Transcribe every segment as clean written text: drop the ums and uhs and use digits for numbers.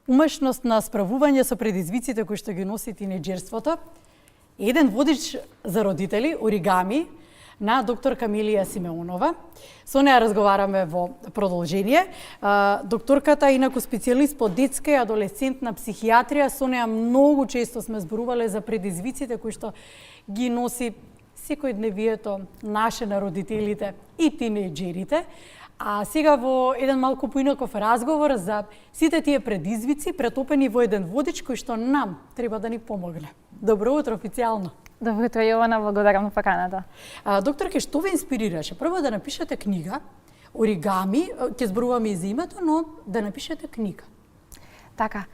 умешност на справување со предизвиците кои што ги носи тинеџерството, еден водич за родители, оригами, на доктор Камилија Симеонова. Со неја разговараме во продолжение. Докторката е инаку специјалист по детска и адолесцентна психијатрија. Со неја многу често сме зборувале за предизвиците кои што ги носи секојдневието наше на родителите и тинеџерите. А сега во еден малку поинаков разговор за сите тие предизвици претопени во еден водич кој што нам треба да ни помогне. Добро утро официјално. Добро утро, Јована, благодарам на поканата. Докторке, што ве инспирираше? Прво да напишете книга, оригами, ќе зборуваме и за името, но да напишете книга. Така,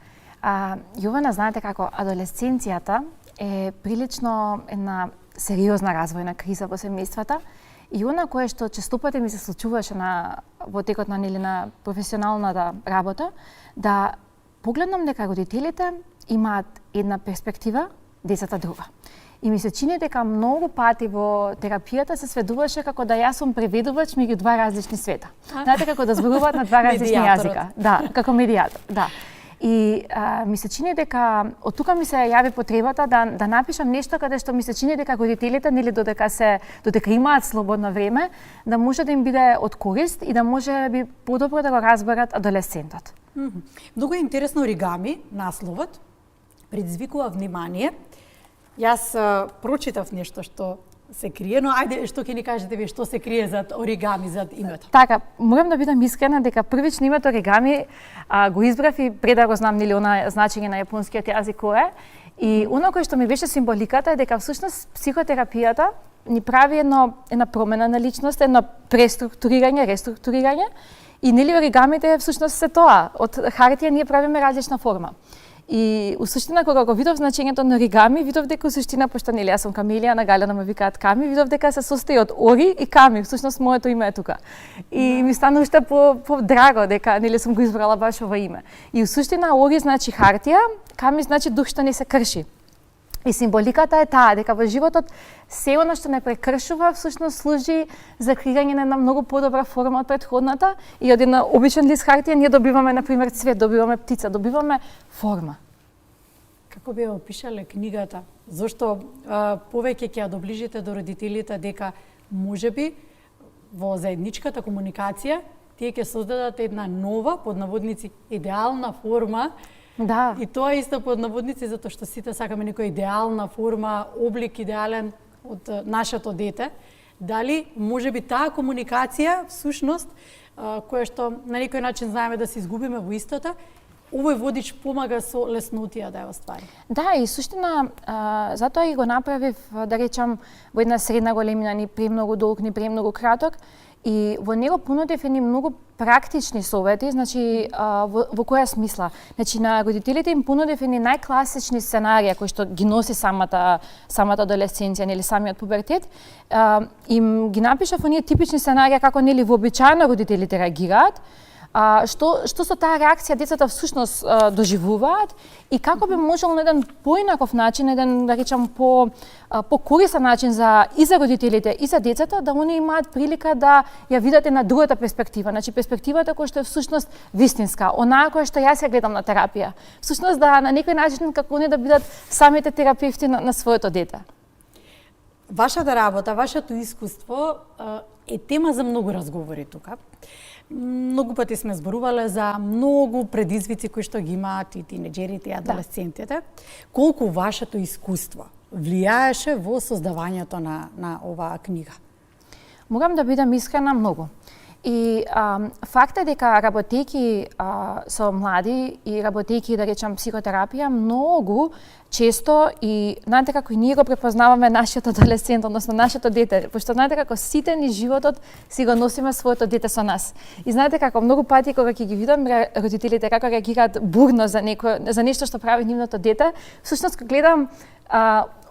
Јована, знаете како адолесценцијата е прилично една сериозна развојна криза во семејствата и она кое што честопати ми се случуваше во текот на професионалната работа, да погледнам дека родителите имаат една перспектива, децата друга. И ми се чини дека многу пати во терапијата се сведуваше како да јас сум преведувач меѓу два различни света. Знаете како да зборуваат на два различни јазика. Да, како медијатор, да. И ми се чини дека од тука ми се јави потребата да напишам нешто каде што ми се чини дека родителите нели додека имаат слободно време, да може да им биде од корист и да може би подобро да го разберат адолесцентот. Многу е интересно оригами, насловот предизвикува внимание. Јас прочитав нешто што се крие, но ајде што ќе ни кажете вие што се крие зад оригами, зад името? Така, морам да бидам искрена дека првично името оригами го избрав и пред да го знам нели она значење на јапонскиот јазик кое е. И она кое што ми беше символиката е дека всушност психотерапијата ни прави една промена на личност, едно преструктурирање, реструктурирање и нели оригамите всушност се тоа. Од хартија ние правиме различна форма. И у суштина кога го видов значењето на оригами, видов дека у суштина, пошто нели јас сум Камилија, на Галена ме викаат Ками, видов дека се состои од ори и Ками, всушност моето име е тука. И ми стана уште по-драго дека нели сум го избрала баш ова име. И у суштина ори значи хартија, Ками значи дух што не се крши. И символиката е таа дека во животот се она што не прекршува всушност служи за креирање на една многу подобра форма од претходната и од една обичен лист хартија ние добиваме на пример цвет, добиваме птица, добиваме форма. Како би опишале книгата? Зошто повеќе ќе ја доближите до родителите дека можеби во заедничката комуникација тие ќе создадат една нова под наводници идеална форма. Да. И тоа исто под наводници затоа што сите сакаме некоја идеална форма, облик идеален од нашето дете. Дали можеби таа комуникација всушност која што на некој начин знаеме да се изгубиме во истото, овој водич помага со леснотија да ја оствари. Да, и суштина затоа и го направив, да речам, во една средна големина, ни премногу долг, ни премногу краток. И во него понудив едни многу практични совети, значи во која смисла? Значи на родителите им понудив едни најкласични сценарија кои што ги носи самата адолесценција или самиот пубертет. Им ги напишав оние типични сценарија како нели вообичаено родителите реагираат. Што со таа реакција децата всушност доживуваат и како би можел на еден поинаков начин, еден да речам по корисен начин и за родителите и за децата да они имаат прилика да ја видат на другата перспектива, значи перспективата која што е всушност вистинска, онаа која што јас ја гледам на терапија. Всушност да на некој начин како они да бидат самите терапевти на своето дете. Вашата работа, вашето искуство е тема за многу разговори тука. Многу пати сме зборувале за многу предизвици кои што ги имаат и тинеџерите и адолесцентите. Колку вашето искуство влијаеше во создавањето на оваа книга? Морам да бидам искрена многу. И факт е дека работејќи со млади и работејќи, да речам, психотерапија, многу често и знаете како и ние го препознаваме нашиот адолесцент, односно нашето дете, пошто знаете како сите ни животот си го носиме своето дете со нас. И знаете како многу пати кога ќе ги видам родителите како реагираат бурно за нешто што прави нивното дете, всушност кога гледам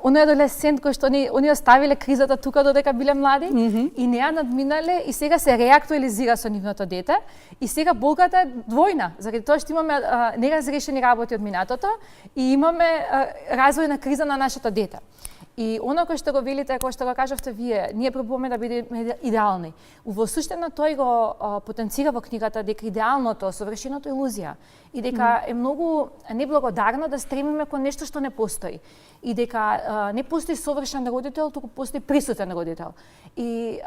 оној адолесцент кој што они оставиле кризата тука додека биле млади и не ја надминале и сега се реактуализира со нивното дете и сега болката е двојна, заради тоа што имаме неразрешени работи од минатото и имаме развојна криза на нашето дете. И оно кој што го велите, кој што го кажавте вие, ние пробуваме да бидеме идеални. Во суштина тој го потенцира во книгата дека идеалното, совршеното е илузија. и дека е многу неблагодарно да стремиме кон нешто што не постои. И дека не постои совршен родител, туку постои присутен родител. И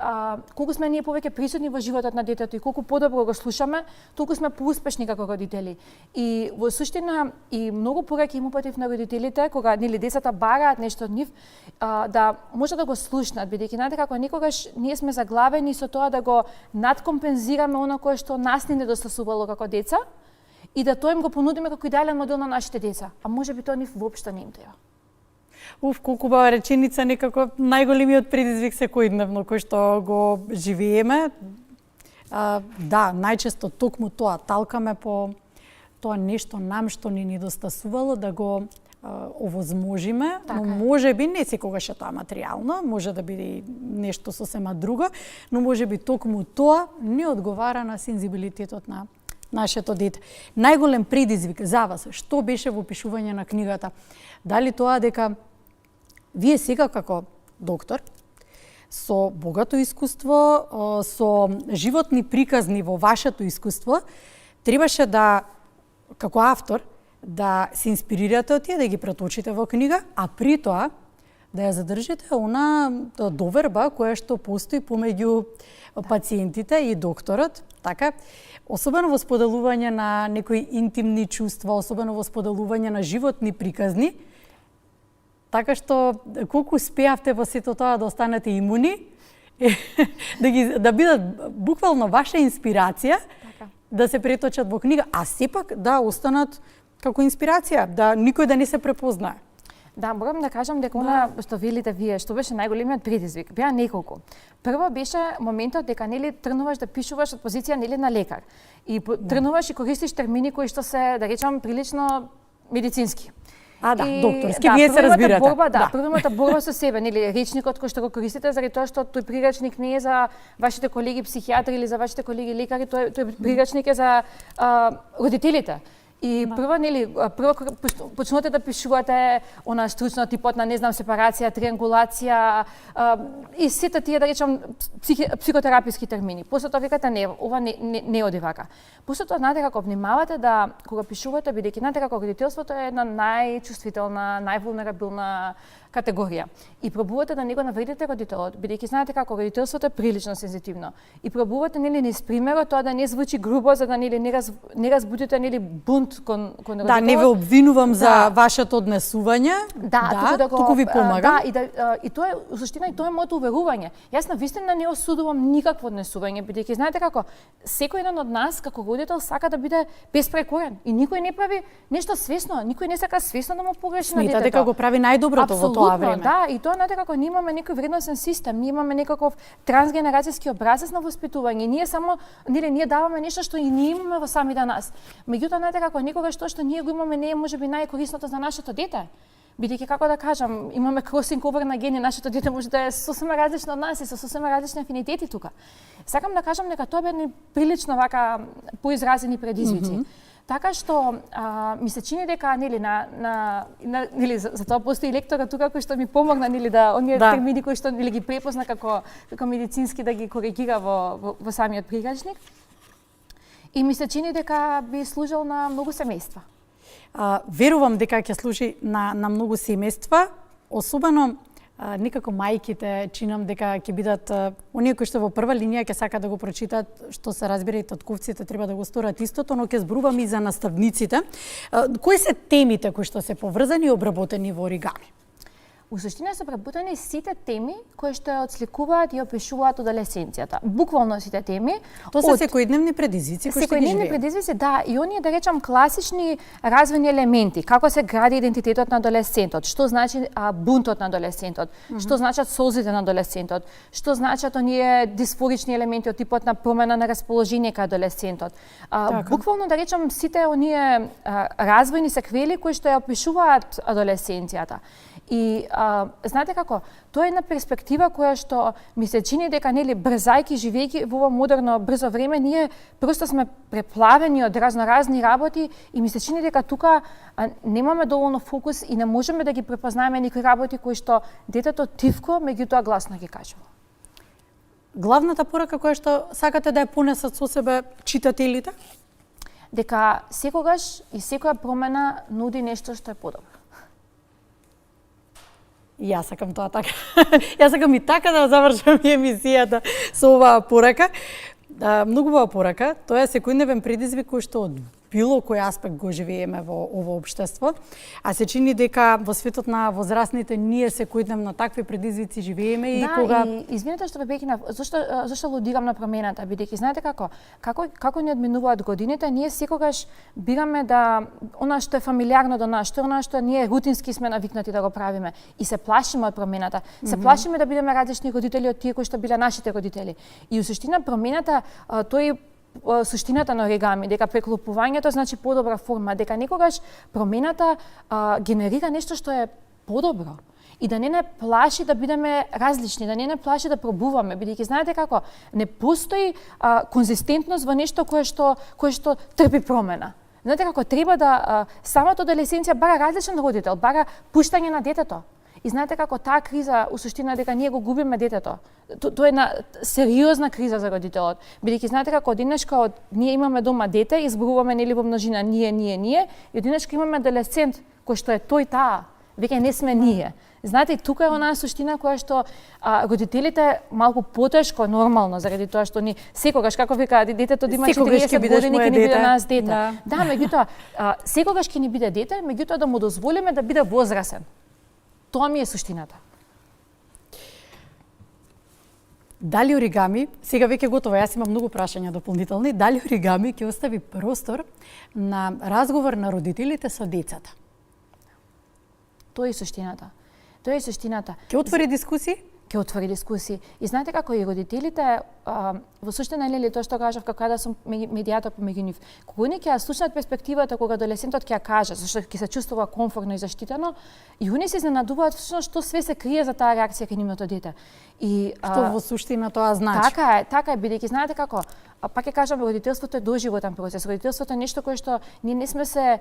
колку сме ние повеќе присутни во животот на детето и колку подобро го слушаме, толку сме поуспешни како родители. И во суштина и многу пораки им упатив на родителите кога нели децата бараат нешто од нив, да може да го слушнат, бидејќи знаете како никогаш ние сме заглавени со тоа да го надкомпензираме она кое што нас не недостасувало како деца и да тоа им го понудиме како идеален модел на нашите деца, а можеби тоа нив воопшто не им треба. Колку бава реченица, некако најголемиот предизвик секојдневно кој што го живееме. Да, најчесто токму тоа талкаме по тоа нешто нам што ни недостасувало да го овозможиме, но можеби не секогаш е тоа материјално, може да биде и нешто сосема друго, но можеби токму тоа не одговара на сензибилитетот на нашето дете. Најголем предизвик за вас, што беше во пишување на книгата? Дали тоа дека вие сега како доктор, со богато искуство, со животни приказни во вашето искуство, требаше да, како автор, да се инспирирате од тие, да ги преточите во книга, а при тоа да ја задржите она доверба која што постои помеѓу пациентите и докторот, така, особено во споделување на некои интимни чувства, особено во споделување на животни приказни, така што колку успеавте во сето тоа да останете имуни, да бидат буквално ваша инспирација, да се преточат во книга, а сепак да останат како инспирација, да никој да не се препознае. Да, морам да кажам дека она што велите вие, што беше најголемиот предизвик, беа неколку. Прво беше моментот дека нели тргнуваш да пишуваш од позиција нели на лекар. И тргнуваш и користиш термини кои што се, да речам, прилично медицински. Докторски, вие се разбирате. Првата борба со себе, нели речникот кој што го користите заради тоа што тој прирачник не е за вашите колеги психијатри или за вашите колеги лекари, тој прирачник е за родителите. И прво почнувате да пишувате она стручно типот на, не знам, сепарација, триангулација и сите тие, да речам, психотераписки термини. После тоа викате, не, ова не оди вака. После тоа, знаете како, внимавате да, кога пишувате, бидејќи знаете како родителството е една најчувствителна, највулнерабилна категорија. И пробувате да не го навредите родителот, бидејќи знаете како родителството е прилично сензитивно. И пробувате нели низ примерот тоа да не звучи грубо, за да нели не разбудите нели бунт кон родителот. Да, не ве обвинувам за вашето однесување. Туку ви помагам. И тоа е суштина, и тоа е моето уверување. Јас навистина не осудувам никакво однесување, бидејќи знаете како секој еден од нас како родител сака да биде безпрекорен и никој не прави нешто свесно, никој не сака свесно да му погреши на детето. Сметате дека го прави најдоброто во тоа време. Да, и тоа знаете како ние имаме некој вредносен систем, ние имаме некаков трансгенерацијски образец на воспитување. Ние само ние даваме нешто што и ние имаме во самите нас. Меѓутоа знаете како никогаш тоа што ние го имаме не е можеби најкорисното за нашето дете. Бидејќи, како да кажам, имаме кросинг овер на гени, нашето дете може да е сосема различно од нас и со сосема различни афинитети тука. Сакам да кажам дека тоа бе прилично вака поизразени предизвици. Така што ми се чини дека нели за тоа постои лекторот тука кој што ми помогна да оние термини кои што ги препозна како медицински да ги коригира во самиот прирачник. И ми се чини дека би служел на многу семејства. Верувам дека ќе служи на многу семејства, особено некако мајките, чинам дека ќе бидат оние кои што во прва линија ќе сакаат да го прочитаат, што се разбира и татковците треба да го сторат истото, но ќе зборувам и за наставниците. Кои се темите кои што се поврзани и обработени во Оригами? У суштина се преботени сите теми кои што ја отсликуваат и опишуваат адолесценцијата. Буквално сите теми. Тоа се секојдневни предизвици кои што ги живееме. Секојдневни предизвици, да, и оние да речам класични развојни елементи, како се гради идентитетот на адолесцентот, што значи бунтот на адолесцентот, што значат солзите на адолесцентот, што значат оние дисфорични елементи од типот на промена на расположение кај адолесцентот. Буквално да речам сите оние развојни секвели кои што ја опишуваат адолесценцијата. И знаете како, тоа е една перспектива која што ми се чини дека брзајки живејќи во ова модерно брзо време, ние просто сме преплавени од разноразни работи и ми се чини дека тука немаме доволно фокус и не можеме да ги препознаеме некои работи кои што детето тивко, меѓутоа гласно ги кажува. Главната порака која што сакате да ја понесат со себе читателите? дека секогаш и секоја промена нуди нешто што е подобро. И јас сакам тоа така. Јас сакам и така да завршам емисијата со оваа порака. Многу убава порака. Тоа е секојдневен предизвик кој што од било кој аспект го живееме во ово општество, а се чини дека во светот на возрастните ние секојдневно такви предизвици живееме и кога и извинете што ве прекинав, зашто лудирам на промената, бидејќи знаете како ни одминуваат годините, ние секогаш бираме да она што е фамилиарно до нас, што е она што ние рутински сме навикнати да го правиме и се плашиме од промената. Се плашиме да бидеме различни родители од тие кои што биле нашите родители. И усуштина промената тој суштината на оригами, дека преклопувањето значи подобра форма, дека некогаш промената генерира нешто што е подобро и да не плаши да бидеме различни, да не плаши да пробуваме, бидејќи знаете како, не постои конзистентност во нешто кое што трпи промена. Знаете како, треба да самата адолесценција бара различен родител, бара пуштање на детето. И знаете како таа криза, у суштина дека ние го губиме детето. Тоа е една сериозна криза за родителот. Бидејќи знаете како одеднашка ние имаме дома дете, изборуваме нели во множина ние, и одеднашка имаме адолесцент кој што е тој таа. Веќе не сме ние. Знаете, тука е онаа суштина која што родителите малку потешко нормално заради тоа што ни секогаш како вика детето да има 40 години ќе ни биде нас дете. Да, меѓутоа секогаш ќе ни биде дете, меѓутоа да му дозволиме да биде возрасен. Тоа ми е суштината. Дали оригами, сега веќе готово, јас имам многу прашања дополнителни, дали оригами ќе остави простор на разговор на родителите со децата? Тоа е суштината. Тоа е суштината. Ќе отвори дискусии? Ќе отвори дискусии. И знаете како и родителите, во суштина нели тоа што кажав како да сум медијатор помеѓу нив. Кога они ќе ја слушнат перспективата кога адолесцентот ќе ја каже, зашто ќе се чувствува комфортно и заштитено, и они се изненадуваат всушност што све се крие за таа реакција кај нивното дете. И што во суштина тоа значи? Така е, бидејќи знаете како, пак ќе кажам, родителството е доживотен процес. Родителството е нешто кое што ние не сме се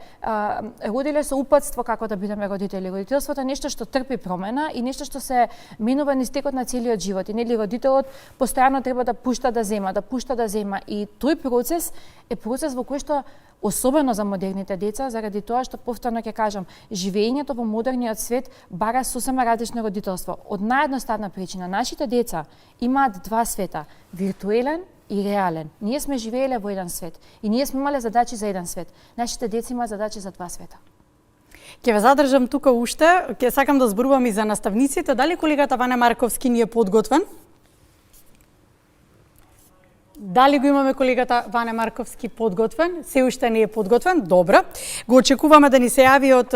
родиле со упатство како да бидеме родители. Родителството е нешто што трпи промена и нешто што се минува низ текот на целиот живот. И нели родителот постојано треба да пушта да зема. И тој процес е процес во кој што особено за модерните деца, заради тоа што повторно ќе кажам, живеењето во модерниот свет бара сосема различно родителство. Од наједноставна причина, нашите деца имаат два света, виртуелен и реален. Ние сме живееле во еден свет и ние сме имале задачи за еден свет. Нашите деца имаат задачи за два света. Ќе ве задржам тука уште, ќе сакам да зборувам и за наставниците. Дали колегата Ване Марковски ни е подготвен? Дали го имаме колегата Ване Марковски подготвен? Се уште не е подготвен? Добро. Го очекуваме да ни се јави од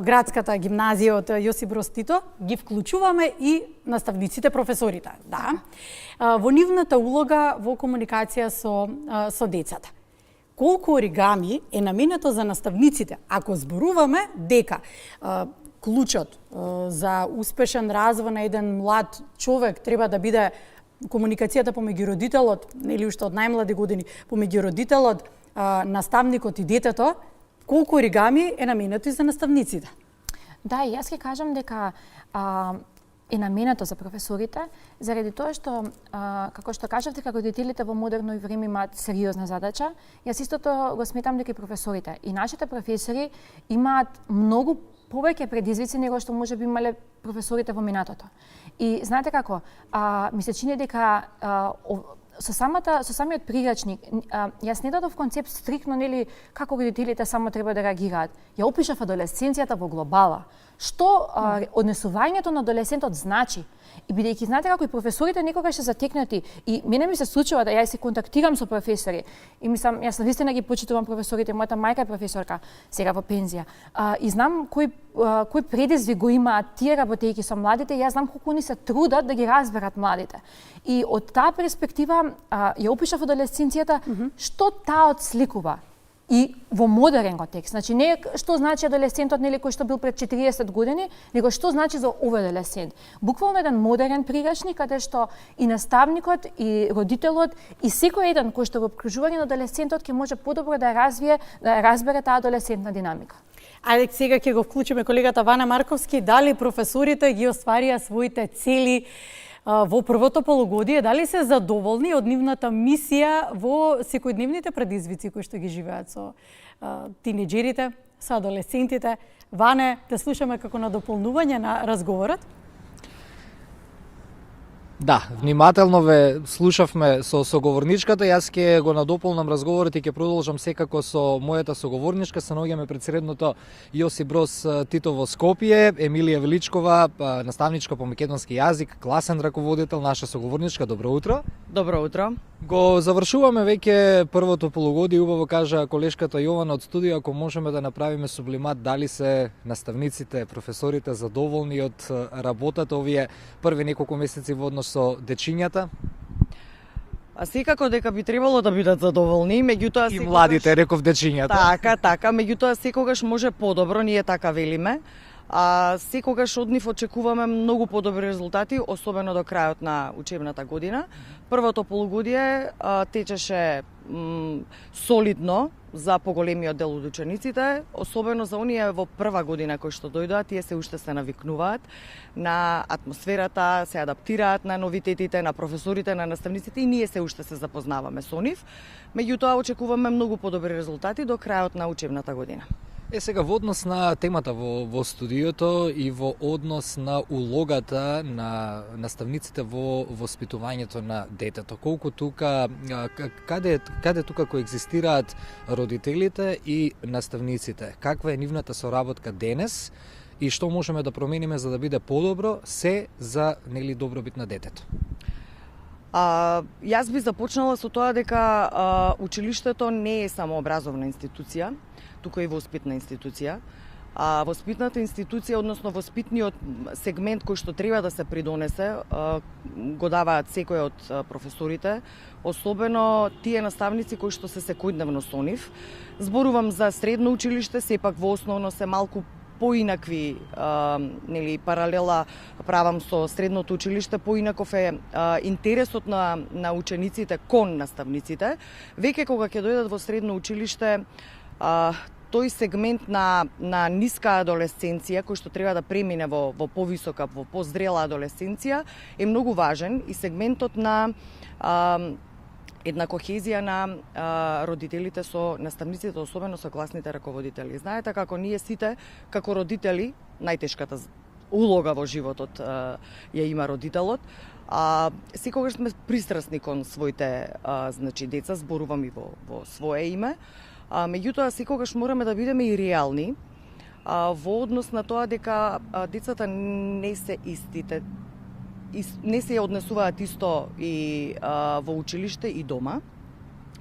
градската гимназија од Јосип Броз Тито. Ги вклучуваме и наставниците, професорите. Да. Во нивната улога во комуникација со децата. Колку оригами е наменето за наставниците, ако зборуваме дека клучот за успешен развој на еден млад човек треба да биде комуникацијата помеѓу родителот, или уште од најмлади години, помеѓу родителот, наставникот и детето, колку оригами е наменето и за наставниците? Да, и јас ќе кажам дека е наменето за професорите, заради тоа што, како што кажавте, дека родителите во модерно време имаат сериозна задача, јас истото го сметам дека и професорите. И нашите професори имаат многу повеќе предизвици него што може би имале професорите во минатото. И знаете како, ми се чини дека со самиот прирачник, јас не дадов концепт стрикно нели како родителите само треба да реагираат. Ја опишав адолесценцијата во глобала. Што однесувањето на адолесцентот значи? И бидејќи знаете како и професорите некогаш се затекнати и мене ми се случува да ја се контактирам со професори и мислам јас навистина ги почитувам професорите, мојата мајка е професорка сега во пензија. И знам кој предизвик го имаат тие работејќи со младите, јас знам колку они се трудат да ги разберат младите. И од таа перспектива ја опишав адолесценцијата што таа отсликува. И во модерен контекст, значи не што значи адолесцентот нели кој што бил пред 40 години, него што значи за овој адолесцент. Буквално еден модерен прирачник каде што и наставникот и родителот и секој еден кој што во обкружување на адолесцентот ќе може подобро да развие, да разбере таа адолесцентна динамика. Ајде сега ќе го вклучиме колегата Ване Марковски, дали професорите ги остварија своите цели во првото полугодие, дали се задоволни од нивната мисија во секојдневните предизвици кои што ги живеат со тинеџерите, со адолесцентите? Ване, те слушаме како на дополнување на разговорот. Да, внимателно ве слушавме со соговорничката. Јас ќе го надополнам разговорот и ќе продолжам секако со мојата соговорничка. Се наоѓаме пред средното Јосип Брос Тито во Скопје, Емилија Величкова, наставничка по македонски јазик, класен раководител, наша соговорничка. Добро утро. Добро утро. Го завршуваме веќе првото полугодие, убаво кажа колешката Јована од студио, ако можеме да направиме сублимат, дали се наставниците, професорите задоволни од работата овие први неколку месеци во однос со дечињата? А секако дека би требало да бидат задоволни, меѓутоа И младите, реков дечињата. Така, меѓутоа секогаш може подобро, ние така велиме. А секогаш од нив очекуваме многу подобри резултати, особено до крајот на учебната година. Првото полугодие течеше солидно за поголемиот дел од учениците, особено за оние во прва година кои што дојдоа, тие се уште се навикнуваат на атмосферата, се адаптираат на новитетите, на професорите, на наставниците и ние се уште се запознаваме со нив. Меѓутоа очекуваме многу подобри резултати до крајот на учебната година. Сега во однос на темата во студиото и во однос на улогата на наставниците во воспитувањето на детето, колку тука каде тука коегзистираат родителите и наставниците, каква е нивната соработка денес и што можеме да промениме за да биде подобро се за добробит на детето? Јас би започнала со тоа дека училиштето не е само образовна институција, туку и воспитна институција. Воспитната институција, односно воспитниот сегмент кој што треба да се придонесе, го даваат секој од професорите, особено тие наставници кои што се секојдневно со нив. Зборувам за средно училиште, сепак во основно се малку поинакви, паралела правам со средното училиште, поинаков е интересот на учениците кон наставниците. Веќе кога ќе дојдат во средно училиште, тој сегмент на ниска адолесценција, кој што треба да премине во повисока, во позрела адолесценција, е многу важен и сегментот на една кохезија на родителите со наставниците, особено со класните раководители. Знаете како ние сите, како родители, најтешката улога во животот ја има родителот. Секогаш сме пристрасни кон своите деца, зборувам и во свое име. Меѓутоа, секогаш мораме да бидеме и реални во однос на тоа дека децата не се истите, не се однесуваат исто и во училиште и дома.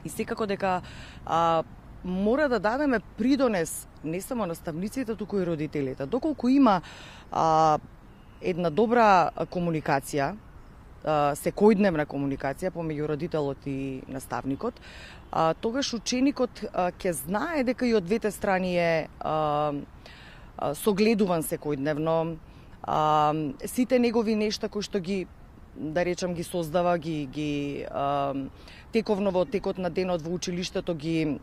И секако дека мора да дадеме придонес не само наставниците, туку и родителите. Доколку има една добра комуникација, секојдневна комуникација помеѓу родителот и наставникот, тогаш ученикот ќе знае дека и од двете страни е согледуван секојдневно, сите негови нешта кои што ги, да речам, ги создава, ги тековно во текот на денот во училиштето ги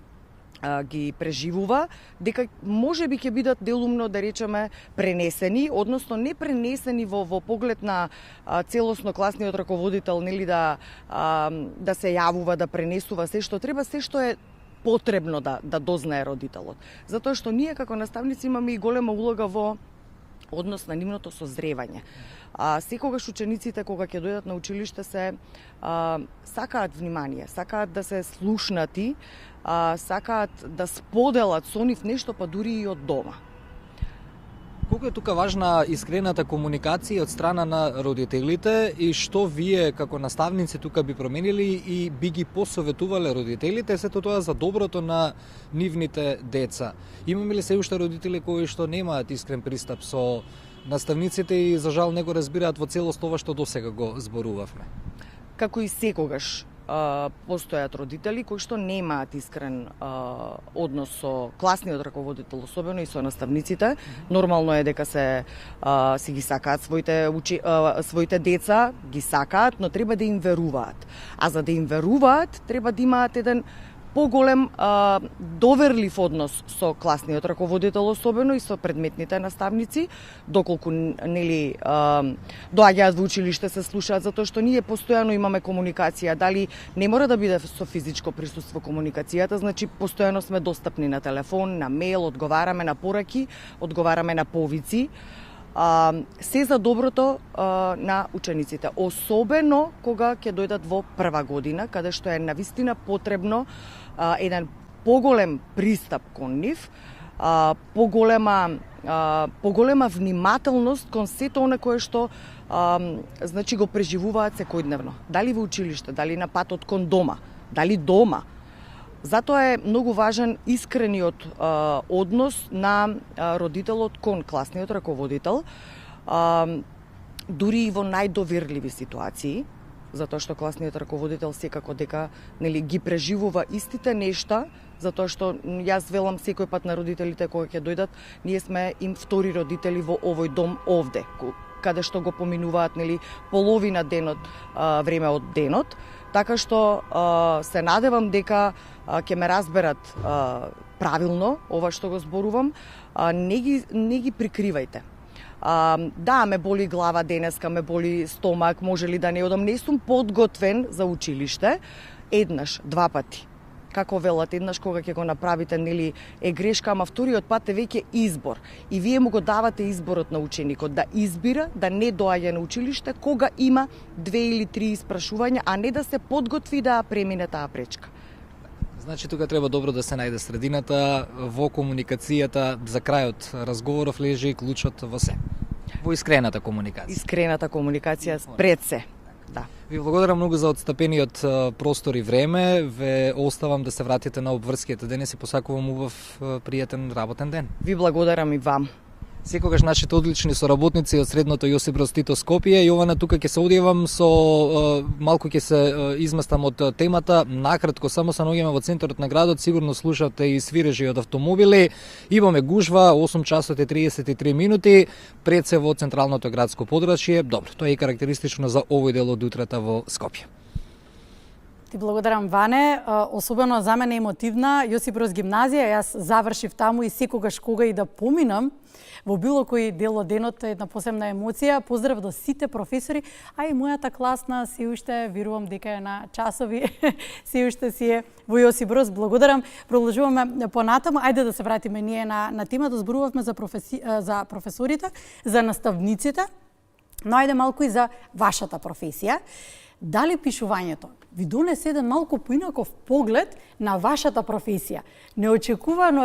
преживува, дека можеби ќе бидат делумно, да речеме, пренесени, односно не пренесени во поглед на целосно класниот раководител, нели да се јавува, да пренесува се што треба, се што е потребно да дознае родителот. Затоа што ние како наставници имаме и голема улога во однос на нивното созревање. Секогаш учениците кога ќе дојдат на училиште се сакаат внимание, сакаат да се слушнати, сакаат да споделат со нив нешто, па дури и од дома. Колку е тука важна искрената комуникација од страна на родителите и што вие како наставници тука би променили и би ги посоветувале родителите, сето тоа за доброто на нивните деца? Имаме ли се уште родители кои што немаат искрен пристап со наставниците и за жал не го разбираат во целост ова што досега го зборувавме? Како и секогаш постојат родители кои што немаат искрен однос со класниот раководител, особено и со наставниците. Нормално е дека си ги сакаат своите деца, ги сакаат, но треба да им веруваат. А за да им веруваат, треба да имаат еден поголем доверлив однос со класниот раководител, особено и со предметните наставници, доколку нели доаѓаат во училиште, се слушаат, затоа што ние постојано имаме комуникација, дали не мора да биде со физичко присуство комуникацијата, значи постојано сме достапни на телефон, на мејл, одговараме на пораки, одговараме на повици. Се за доброто на учениците, особено кога ќе дојдат во прва година, каде што е навистина потребно еден поголем пристап кон нив, поголема внимателност кон сето оно кое што значи го преживуваат секојдневно. Дали во училиште, дали на патот кон дома, дали дома. Затоа е многу важен искрениот однос на родителот кон класниот раководител, дури и во најдоверливи ситуации, затоа што класниот раководител секако дека нели ги преживува истите нешта, затоа што јас велам секој пат на родителите кога ќе дојдат, ние сме им втори родители во овој дом овде, каде што го поминуваат нели половина денот време од денот. Така што се надевам дека ќе ме разберат правилно ова што го зборувам. Не ги прикривајте. Да, ме боли глава денеска, ме боли стомак, може ли да не одам, не сум подготвен за училиште. Еднаш, два пати. Како велат, еднаш кога ќе го направите, нели е грешка, ама вториот пат е веќе избор. И вие му го давате изборот на ученикот да избира, да не доаѓа на училиште кога има 2 или 3 испрашувања, а не да се подготви да премине таа пречка. Значи тука треба добро да се најде средината, во комуникацијата, за крајот разговоров лежи клучот во се. Во искрената комуникација. Искрената комуникација пред се. Да. Ви благодарам многу за отстапениот простор и време. Ве оставам да се вратите на обврскиот ден и се посакувам убав пријатен работен ден. Ви благодарам и вам. Секогаш нашите одлични соработници од средното Јосип Броз Тито Скопје. Јована, тука ќе се одјавам со малку ќе се изместам од темата. Накратко, само се наоѓаме во центарот на градот, сигурно слушате и свирежи од автомобили. Имаме гужва, 8 часот и 33 минути, пред се во централното градско подрачје. Добро, тоа е и карактеристично за овој дел од утрата во Скопје. Ти благодарам, Ване. Особено за мене емотивна. Јосип Броз гимназија, јас завршив таму и секогаш кога и да поминам во било кој дел од денот е една посебна емоција. Поздрав до сите професори, а и мојата класна се уште, верувам дека е на часови, се уште си е во Јосип Броз. Благодарам. Продолжуваме понатаму. Ајде да се вратиме ние на темата. Зборувавме за професорите, за наставниците, но ајде малку и за вашата професија. Дали пишувањето ви донесе еден малку поинаков поглед на вашата професија? Неочекувано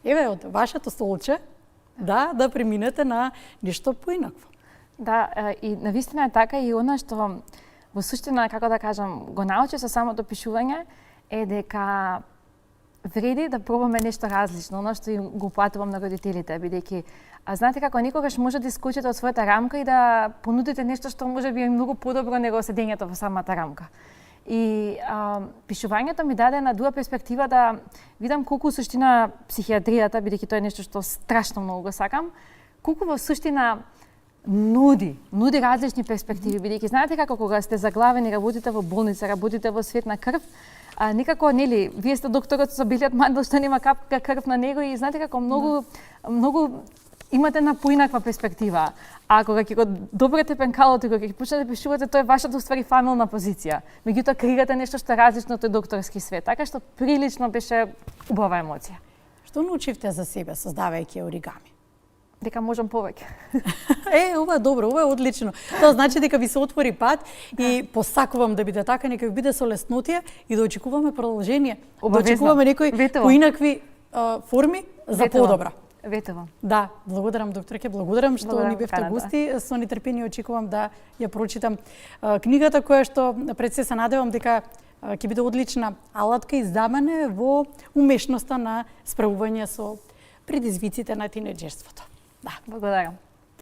е од вашето столче да преминете на нешто поинакво. Да, и навистина е така, и она што во суштина, како да кажам, го научи со самото пишување е дека вреди да пробаме нешто различно, оно што го патувам на родителите, бидејќи знаете како никогаш може да искочите од својата рамка и да понудите нешто што може би е многу подобро него седењето во самата рамка. И пишувањето ми даде една друга перспектива да видам колку суштина психијатријата, бидејќи тоа е нешто што страшно многу го сакам, колку во суштина нуди различни перспективи, бидејќи знаете како кога сте заглавени, работите во болница, работите во свет на крв, некако, нели, вие сте докторот со белиот мандал што нема капка крв на него и знаете како многу имате една поинаква перспектива. А кога ќе го добрете пенкалото и кога ќе почнете да пишувате, тоа е вашата уствари фамилна позиција. Меѓутоа креирате нешто што е различно од докторски свет. Така што прилично беше убава емоција. Што научивте за себе создавајќи оригами? Дека можам повеќе. Ова е добро, ова е одлично. Тоа значи дека ви се отвори пат и посакувам да биде така, нека ви биде со леснотија и да очекуваме продолжение. Да очекуваме некои поинакви форми за подобро. Ветувам. Да, благодарам докторке, благодарам што ни бевте гости. Со нетрпение очекувам да ја прочитам книгата која што пред се надевам дека ќе биде одлична алатка и за мене во умешноста на справување со предизвиците на тинеџерството. Да, благодарам.